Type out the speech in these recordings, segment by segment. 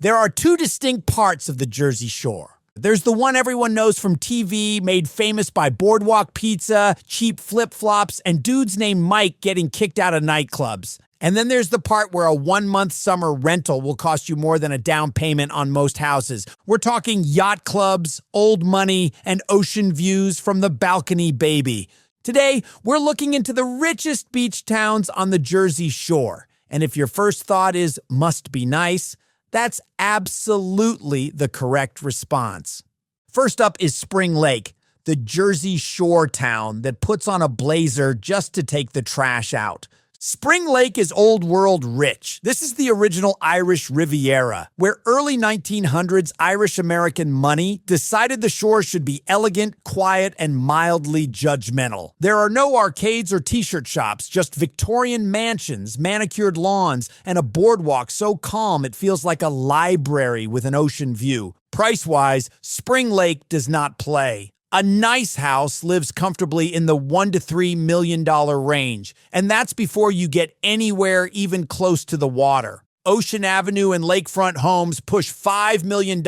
There are two distinct parts of the Jersey Shore. There's the one everyone knows from TV, made famous by boardwalk pizza, cheap flip-flops, and dudes named Mike getting kicked out of nightclubs. And then there's the part where a 1-month summer rental will cost you more than a down payment on most houses. We're talking yacht clubs, old money, and ocean views from the balcony, baby. Today, we're looking into the richest beach towns on the Jersey Shore. And if your first thought is, must be nice, that's absolutely the correct response. First up is Spring Lake, the Jersey Shore town that puts on a blazer just to take the trash out. Spring Lake is old world rich. This is the original Irish Riviera, where early 1900s Irish-American money decided the shore should be elegant, quiet, and mildly judgmental. There are no arcades or t-shirt shops, just Victorian mansions, manicured lawns, and a boardwalk so calm it feels like a library with an ocean view. Price-wise, Spring Lake does not play. A nice house lives comfortably in the $1 to $3 million range, and that's before you get anywhere even close to the water. Ocean Avenue and lakefront homes push $5 million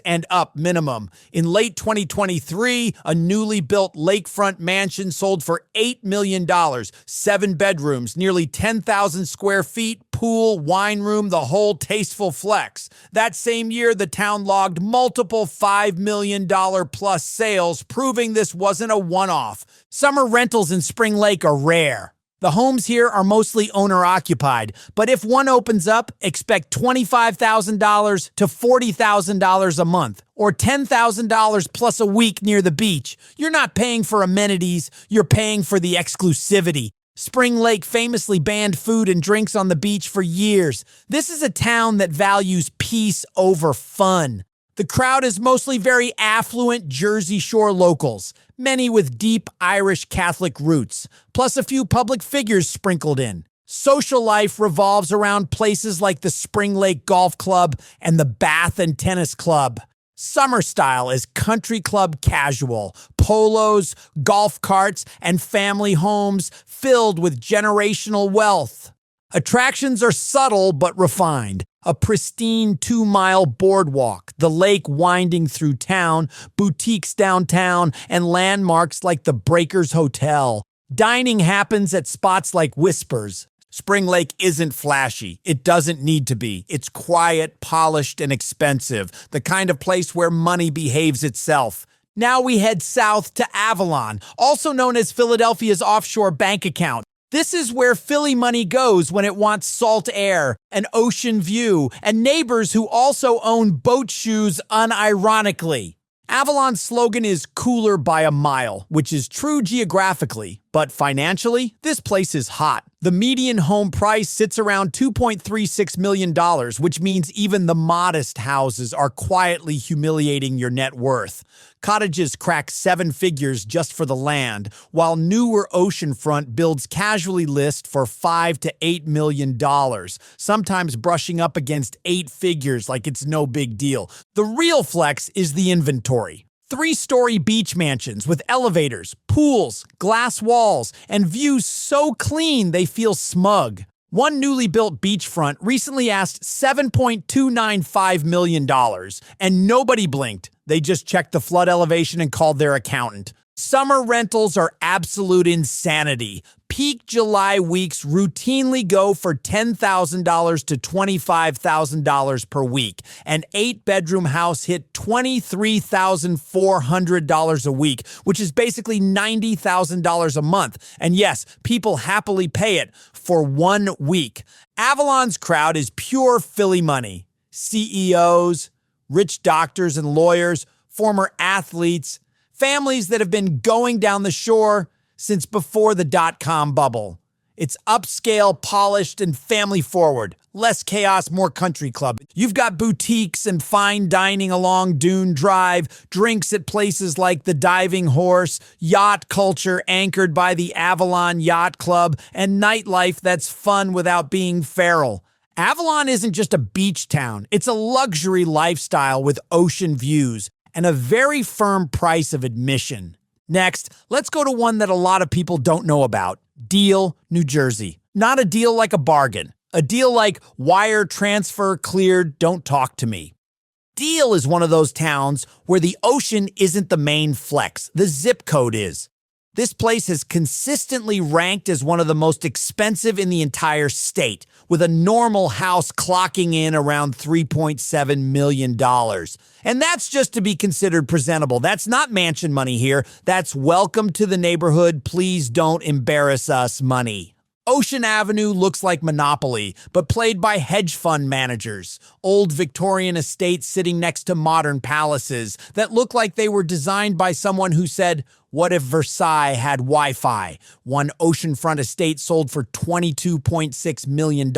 and up minimum. In late 2023, a newly built lakefront mansion sold for $8 million, 7 bedrooms, nearly 10,000 square feet, pool, wine room, the whole tasteful flex. That same year, the town logged multiple $5 million plus sales, proving this wasn't a one-off. Summer rentals in Spring Lake are rare. The homes here are mostly owner-occupied, but if one opens up, expect $25,000 to $40,000 a month, or $10,000 plus a week near the beach. You're not paying for amenities, you're paying for the exclusivity. Spring Lake famously banned food and drinks on the beach for years. This is a town that values peace over fun. The crowd is mostly very affluent Jersey Shore locals, many with deep Irish Catholic roots, plus a few public figures sprinkled in. Social life revolves around places like the Spring Lake Golf Club and the Bath and Tennis Club. Summer style is country club casual, polos, golf carts, and family homes filled with generational wealth. Attractions are subtle but refined. A pristine 2-mile boardwalk, the lake winding through town, boutiques downtown, and landmarks like the Breakers Hotel. Dining happens at spots like Whispers. Spring Lake isn't flashy. It doesn't need to be. It's quiet, polished, and expensive, the kind of place where money behaves itself. Now we head south to Avalon, also known as Philadelphia's offshore bank account. This is where Philly money goes when it wants salt air, an ocean view, and neighbors who also own boat shoes unironically. Avalon's slogan is cooler by a mile, which is true geographically, but financially, this place is hot. The median home price sits around $2.36 million, which means even the modest houses are quietly humiliating your net worth. Cottages crack 7 figures just for the land, while newer oceanfront builds casually list for $5 to $8 million, sometimes brushing up against 8 figures like it's no big deal. The real flex is the inventory. 3-story beach mansions with elevators, pools, glass walls, and views so clean they feel smug. One newly built beachfront recently asked $7.295 million, and nobody blinked. They just checked the flood elevation and called their accountant. Summer rentals are absolute insanity. Peak July weeks routinely go for $10,000 to $25,000 per week. An 8-bedroom house hit $23,400 a week, which is basically $90,000 a month. And yes, people happily pay it for 1 week. Avalon's crowd is pure Philly money. CEOs, rich doctors and lawyers, former athletes, families that have been going down the shore since before the dot-com bubble. It's upscale, polished, and family-forward. Less chaos, more country club. You've got boutiques and fine dining along Dune Drive, drinks at places like the Diving Horse, yacht culture anchored by the Avalon Yacht Club, and nightlife that's fun without being feral. Avalon isn't just a beach town. It's a luxury lifestyle with ocean views and a very firm price of admission. Next, let's go to one that a lot of people don't know about. Deal, New Jersey. Not a deal like a bargain. A deal like wire transfer cleared, don't talk to me. Deal is one of those towns where the ocean isn't the main flex, the zip code is. This place has consistently ranked as one of the most expensive in the entire state, with a normal house clocking in around $3.7 million. And that's just to be considered presentable. That's not mansion money here. That's welcome to the neighborhood, please don't embarrass us money. Ocean Avenue looks like Monopoly, but played by hedge fund managers. Old Victorian estates sitting next to modern palaces that look like they were designed by someone who said, "What if Versailles had Wi-Fi?" One oceanfront estate sold for $22.6 million,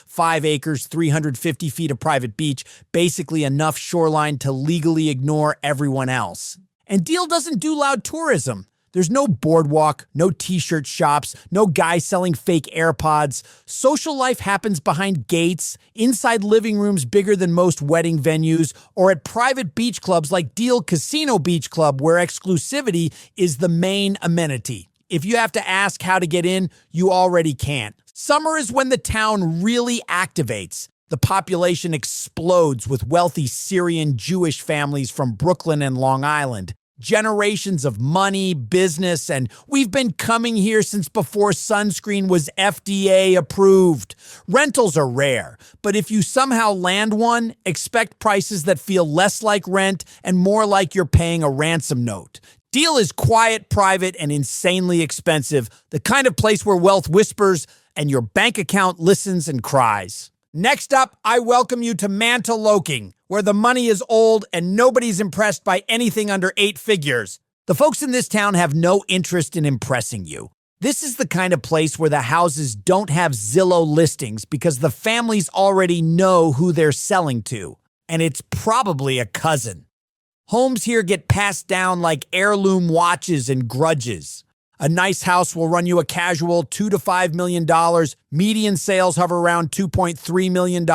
5 acres, 350 feet of private beach, basically enough shoreline to legally ignore everyone else. And Deal doesn't do loud tourism. There's no boardwalk, no t-shirt shops, no guy selling fake AirPods. Social life happens behind gates, inside living rooms bigger than most wedding venues, or at private beach clubs like Deal Casino Beach Club, where exclusivity is the main amenity. If you have to ask how to get in, you already can't. Summer is when the town really activates. The population explodes with wealthy Syrian Jewish families from Brooklyn and Long Island. Generations of money, business, and we've been coming here since before sunscreen was FDA approved. Rentals are rare, but if you somehow land one, expect prices that feel less like rent and more like you're paying a ransom note. Deal is quiet, private, and insanely expensive, the kind of place where wealth whispers and your bank account listens and cries. Next up, I welcome you to Mantoloking, where the money is old and nobody's impressed by anything under 8 figures. The folks in this town have no interest in impressing you. This is the kind of place where the houses don't have Zillow listings because the families already know who they're selling to, and it's probably a cousin. Homes here get passed down like heirloom watches and grudges. A nice house will run you a casual $2 to $5 million. Median sales hover around $2.3 million,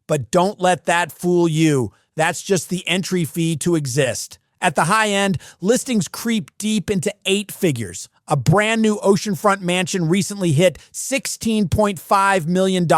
but don't let that fool you. That's just the entry fee to exist. At the high end, listings creep deep into 8 figures. A brand new oceanfront mansion recently hit $16.5 million,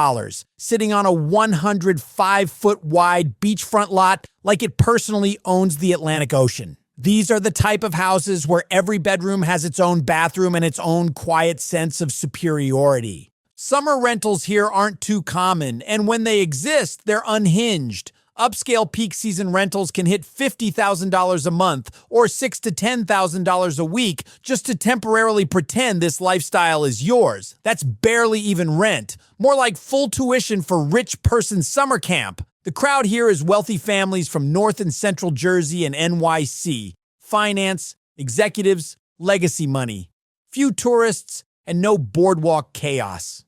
sitting on a 105-foot wide beachfront lot like it personally owns the Atlantic Ocean. These are the type of houses where every bedroom has its own bathroom and its own quiet sense of superiority. Summer rentals here aren't too common, and when they exist, they're unhinged. Upscale peak season rentals can hit $50,000 a month or $6,000 to $10,000 a week just to temporarily pretend this lifestyle is yours. That's barely even rent. More like full tuition for rich person summer camp. The crowd here is wealthy families from North and Central Jersey and NYC. Finance, executives, legacy money. Few tourists, and no boardwalk chaos.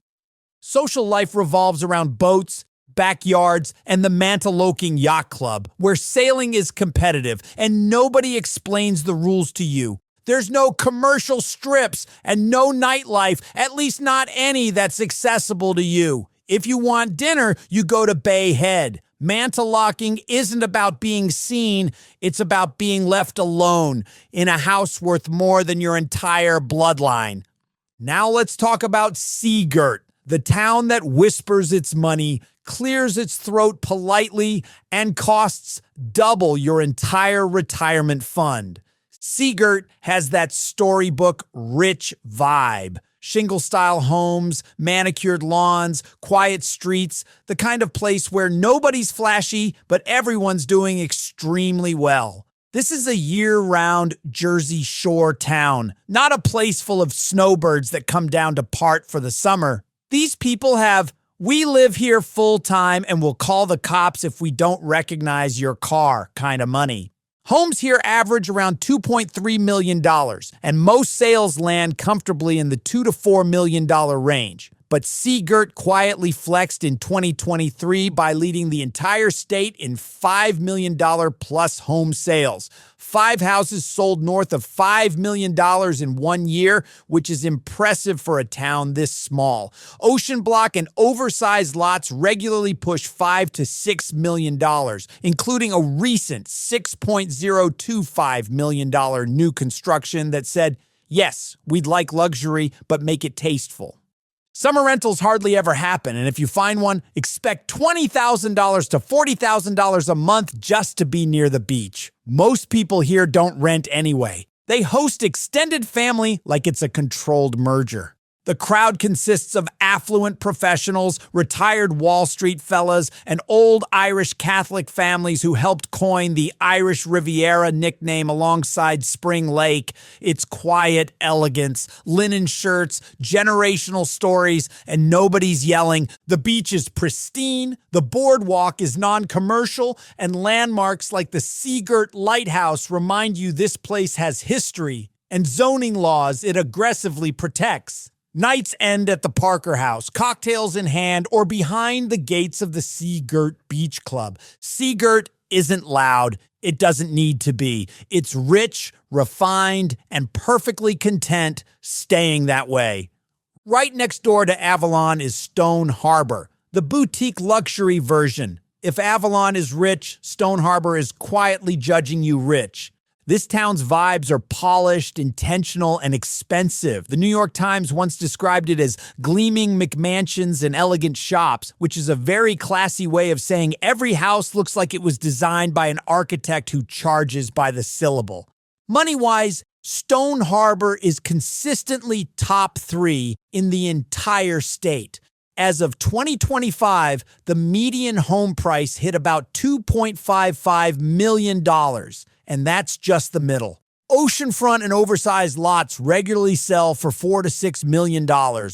Social life revolves around boats, backyards, and the Mantoloking Yacht Club, where sailing is competitive and nobody explains the rules to you. There's no commercial strips and no nightlife, at least not any that's accessible to you. If you want dinner, you go to Bay Head. Mantoloking isn't about being seen, it's about being left alone in a house worth more than your entire bloodline. Now let's talk about Girt, the town that whispers its money, clears its throat politely, and costs double your entire retirement fund. Girt has that storybook rich vibe. Shingle-style homes, manicured lawns, quiet streets, the kind of place where nobody's flashy, but everyone's doing extremely well. This is a year-round Jersey Shore town, not a place full of snowbirds that come down to part for the summer. These people have, "we live here full-time and will call the cops if we don't recognize your car" kind of money. Homes here average around $2.3 million, and most sales land comfortably in the $2 to $4 million range. But Girt quietly flexed in 2023 by leading the entire state in $5 million plus home sales. 5 houses sold north of $5 million in 1 year, which is impressive for a town this small. Ocean block and oversized lots regularly push $5 to $6 million, including a recent $6.025 million new construction that said, "Yes, we'd like luxury, but make it tasteful." Summer rentals hardly ever happen, and if you find one, expect $20,000 to $40,000 a month just to be near the beach. Most people here don't rent anyway. They host extended family like it's a controlled merger. The crowd consists of affluent professionals, retired Wall Street fellas, and old Irish Catholic families who helped coin the Irish Riviera nickname alongside Spring Lake. It's quiet elegance, linen shirts, generational stories, and nobody's yelling. The beach is pristine, the boardwalk is non-commercial, and landmarks like the Girt lighthouse remind you this place has history and zoning laws it aggressively protects. Nights end at the Parker House, cocktails in hand, or behind the gates of the Girt Beach Club. Girt isn't loud. It doesn't need to be. It's rich, refined, and perfectly content staying that way. Right next door to Avalon is Stone Harbor, the boutique luxury version. If Avalon is rich, Stone Harbor is quietly judging you rich. This town's vibes are polished, intentional, and expensive. The New York Times once described it as gleaming McMansions and elegant shops, which is a very classy way of saying every house looks like it was designed by an architect who charges by the syllable. Money-wise, Stone Harbor is consistently top 3 in the entire state. As of 2025, the median home price hit about $2.55 million. And that's just the middle. Oceanfront and oversized lots regularly sell for $4 to $6 million,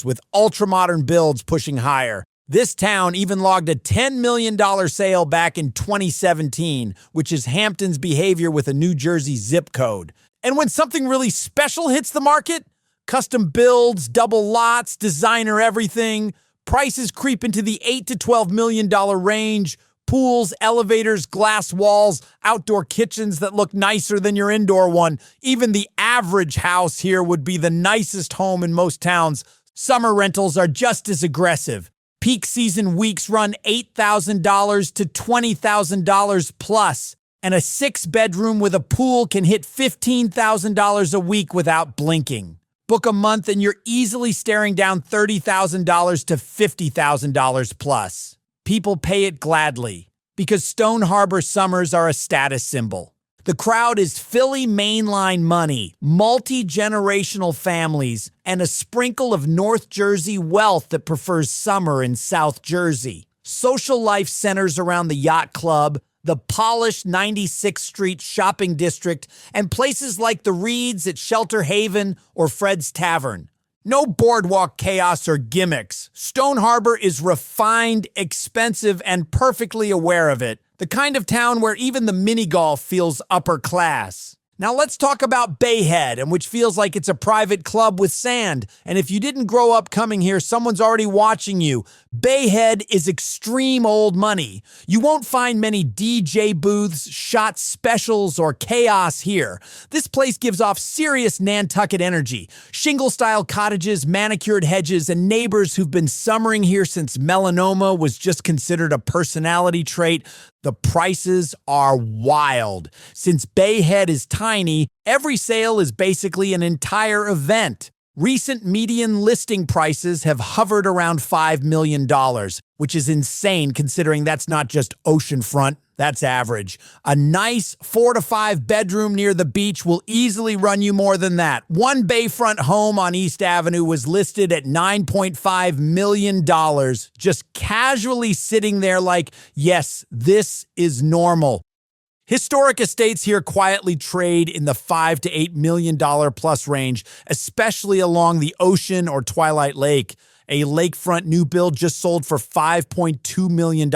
with ultra-modern builds pushing higher. This town even logged a $10 million sale back in 2017, which is Hampton's behavior with a New Jersey zip code. And when something really special hits the market, custom builds, double lots, designer everything, prices creep into the $8 to $12 million range. Pools, elevators, glass walls, outdoor kitchens that look nicer than your indoor one. Even the average house here would be the nicest home in most towns. Summer rentals are just as aggressive. Peak season weeks run $8,000 to $20,000 plus, and a 6-bedroom with a pool can hit $15,000 a week without blinking. Book a month and you're easily staring down $30,000 to $50,000 plus. People pay it gladly because Stone Harbor summers are a status symbol. The crowd is Philly mainline money, multi-generational families, and a sprinkle of North Jersey wealth that prefers summer in South Jersey. Social life centers around the Yacht Club, the polished 96th Street shopping district, and places like the Reeds at Shelter Haven or Fred's Tavern. No boardwalk chaos or gimmicks. Stone Harbor is refined, expensive, and perfectly aware of it. The kind of town where even the mini-golf feels upper class. Now let's talk about Bayhead, and which feels like it's a private club with sand. And if you didn't grow up coming here, someone's already watching you. Bayhead is extreme old money. You won't find many DJ booths, shot specials, or chaos here. This place gives off serious Nantucket energy. Shingle-style cottages, manicured hedges, and neighbors who've been summering here since melanoma was just considered a personality trait. The prices are wild. Since Bayhead is tiny, every sale is basically an entire event. Recent median listing prices have hovered around $5 million, which is insane considering that's not just oceanfront, that's average. A nice 4 to 5 bedroom near the beach will easily run you more than that. One bayfront home on East Avenue was listed at $9.5 million, just casually sitting there like, yes, this is normal. Historic estates here quietly trade in the $5 to $8 million plus range, especially along the ocean or Twilight Lake. A lakefront new build just sold for $5.2 million,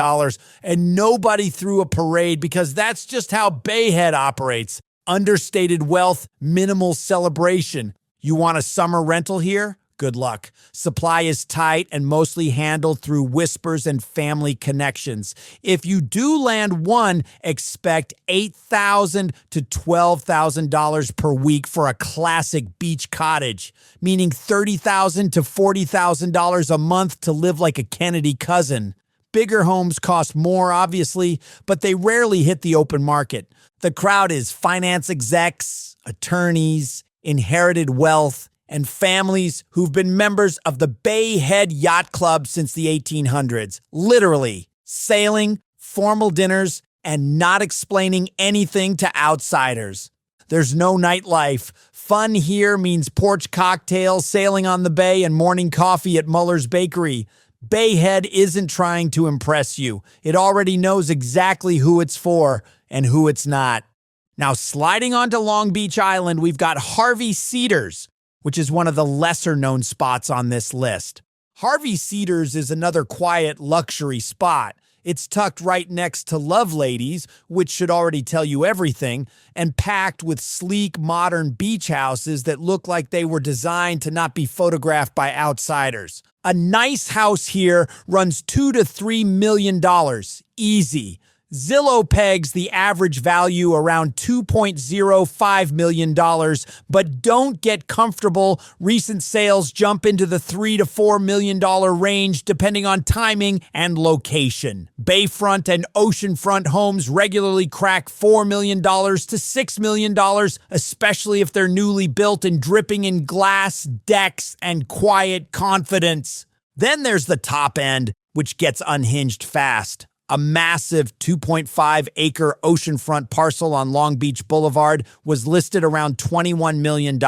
and nobody threw a parade because that's just how Bayhead operates. Understated wealth, minimal celebration. You want a summer rental here? Good luck. Supply is tight and mostly handled through whispers and family connections. If you do land one, expect $8,000 to $12,000 per week for a classic beach cottage, meaning $30,000 to $40,000 a month to live like a Kennedy cousin. Bigger homes cost more, obviously, but they rarely hit the open market. The crowd is finance execs, attorneys, inherited wealth, and families who've been members of the Bay Head Yacht Club since the 1800s. Literally, sailing, formal dinners, and not explaining anything to outsiders. There's no nightlife. Fun here means porch cocktails, sailing on the bay, and morning coffee at Muller's Bakery. Bay Head isn't trying to impress you. It already knows exactly who it's for and who it's not. Now, sliding onto Long Beach Island, we've got Harvey Cedars, which is one of the lesser-known spots on this list. Harvey Cedars is another quiet luxury spot. It's tucked right next to Loveladies, which should already tell you everything, and packed with sleek, modern beach houses that look like they were designed to not be photographed by outsiders. A nice house here runs $2 to $3 million, easy. Zillow pegs the average value around $2.05 million, but don't get comfortable. Recent sales jump into the $3 to $4 million range depending on timing and location. Bayfront and oceanfront homes regularly crack $4 million to $6 million, especially if they're newly built and dripping in glass, decks, and quiet confidence. Then there's the top end, which gets unhinged fast. A massive 2.5-acre oceanfront parcel on Long Beach Boulevard was listed around $21 million,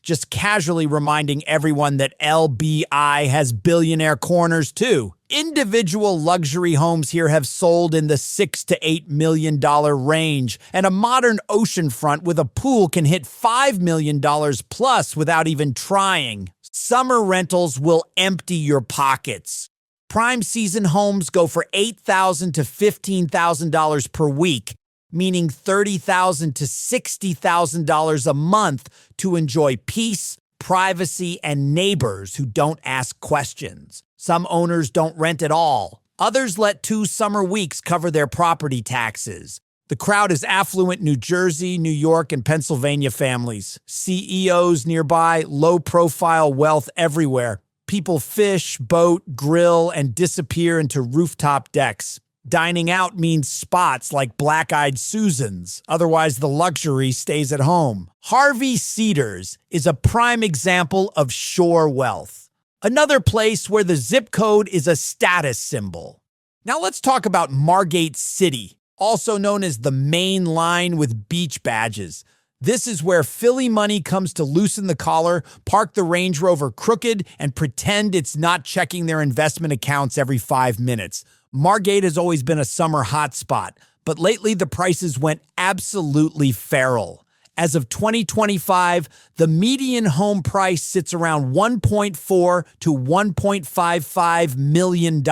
just casually reminding everyone that LBI has billionaire corners too. Individual luxury homes here have sold in the $6 to $8 million range, and a modern oceanfront with a pool can hit $5 million plus without even trying. Summer rentals will empty your pockets. Prime season homes go for $8,000 to $15,000 per week, meaning $30,000 to $60,000 a month to enjoy peace, privacy, and neighbors who don't ask questions. Some owners don't rent at all. Others let 2 summer weeks cover their property taxes. The crowd is affluent New Jersey, New York, and Pennsylvania families. CEOs nearby, low-profile wealth everywhere. People fish, boat, grill, and disappear into rooftop decks. Dining out means spots like Black-Eyed Susans. Otherwise, the luxury stays at home. Harvey Cedars is a prime example of shore wealth. Another place where the zip code is a status symbol. Now let's talk about Margate City, also known as the main line with beach badges. This is where Philly money comes to loosen the collar, park the Range Rover crooked, and pretend it's not checking their investment accounts every 5 minutes. Margate has always been a summer hotspot, but lately the prices went absolutely feral. As of 2025, the median home price sits around $1.4 to $1.55 million,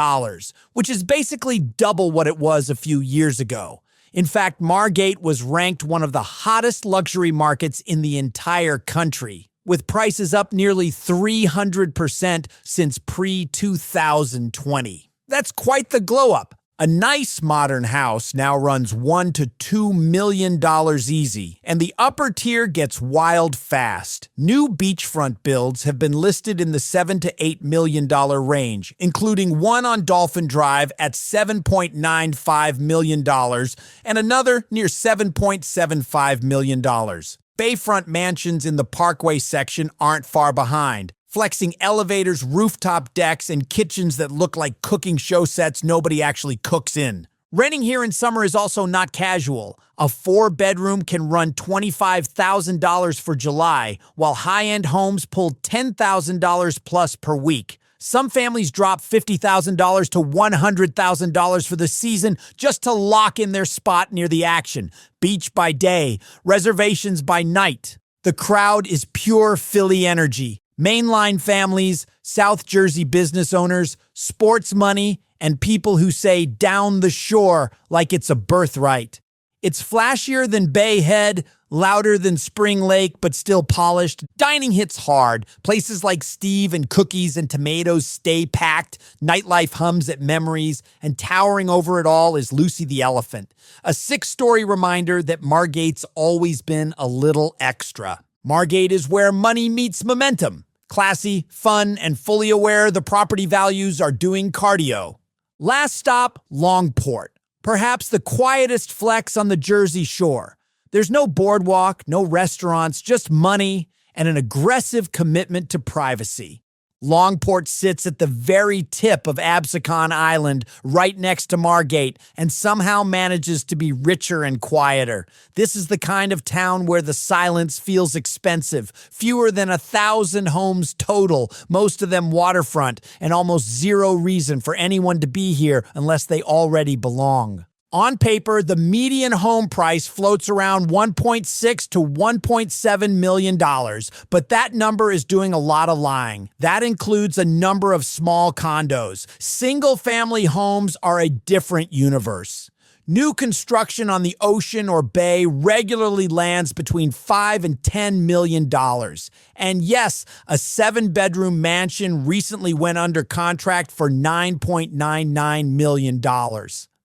which is basically double what it was a few years ago. In fact, Margate was ranked one of the hottest luxury markets in the entire country, with prices up nearly 300% since pre-2020. That's quite the glow-up. A nice modern house now runs $1 to $2 million easy, and the upper tier gets wild fast. New beachfront builds have been listed in the $7 to $8 million range, including one on Dolphin Drive at $7.95 million and another near $7.75 million. Bayfront mansions in the Parkway section aren't far behind, flexing elevators, rooftop decks, and kitchens that look like cooking show sets nobody actually cooks in. Renting here in summer is also not casual. A 4-bedroom can run $25,000 for July, while high-end homes pull $10,000 plus per week. Some families drop $50,000 to $100,000 for the season just to lock in their spot near the action. Beach by day, reservations by night. The crowd is pure Philly energy. Mainline families, South Jersey business owners, sports money, and people who say down the shore like it's a birthright. It's flashier than Bay Head, louder than Spring Lake, but still polished. Dining hits hard. Places like Steve and Cookies and Tomatoes stay packed. Nightlife hums at Memories, and towering over it all is Lucy the Elephant. A 6-story reminder that Margate's always been a little extra. Margate is where money meets momentum. Classy, fun, and fully aware the property values are doing cardio. Last stop, Longport. Perhaps the quietest flex on the Jersey Shore. There's no boardwalk, no restaurants, just money and an aggressive commitment to privacy. Longport sits at the very tip of Absecon Island, right next to Margate, and somehow manages to be richer and quieter. This is the kind of town where the silence feels expensive. Fewer than 1,000 homes total, most of them waterfront, and almost zero reason for anyone to be here unless they already belong. On paper, the median home price floats around $1.6 to $1.7 million, but that number is doing a lot of lying. That includes a number of small condos. Single-family homes are a different universe. New construction on the ocean or bay regularly lands between $5 and $10 million. And yes, a 7-bedroom mansion recently went under contract for $9.99 million.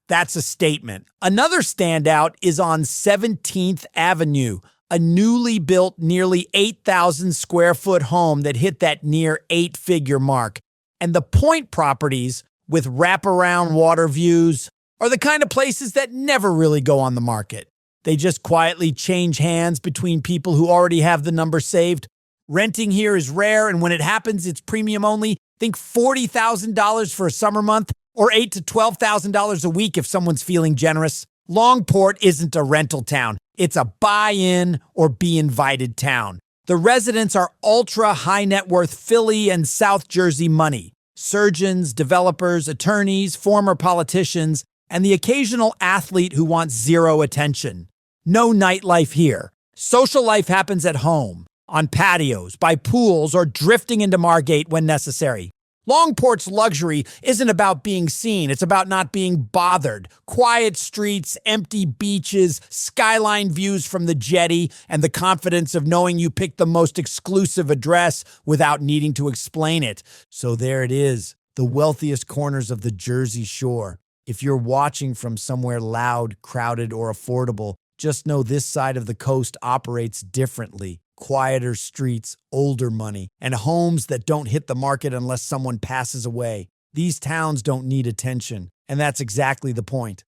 That's a statement. Another standout is on 17th Avenue, a newly built nearly 8,000 square foot home that hit that near 8-figure mark. And the Point properties with wraparound water views are the kind of places that never really go on the market. They just quietly change hands between people who already have the number saved. Renting here is rare, and when it happens, it's premium only. Think $40,000 for a summer month, or $8,000 to $12,000 a week if someone's feeling generous. Longport isn't a rental town. It's a buy-in or be invited town. The residents are ultra high net worth Philly and South Jersey money. Surgeons, developers, attorneys, former politicians, and the occasional athlete who wants zero attention. No nightlife here. Social life happens at home, on patios, by pools, or drifting into Margate when necessary. Longport's luxury isn't about being seen, it's about not being bothered. Quiet streets, empty beaches, skyline views from the jetty, and the confidence of knowing you picked the most exclusive address without needing to explain it. So there it is, the wealthiest corners of the Jersey Shore. If you're watching from somewhere loud, crowded, or affordable, just know this side of the coast operates differently. Quieter streets, older money, and homes that don't hit the market unless someone passes away. These towns don't need attention, and that's exactly the point.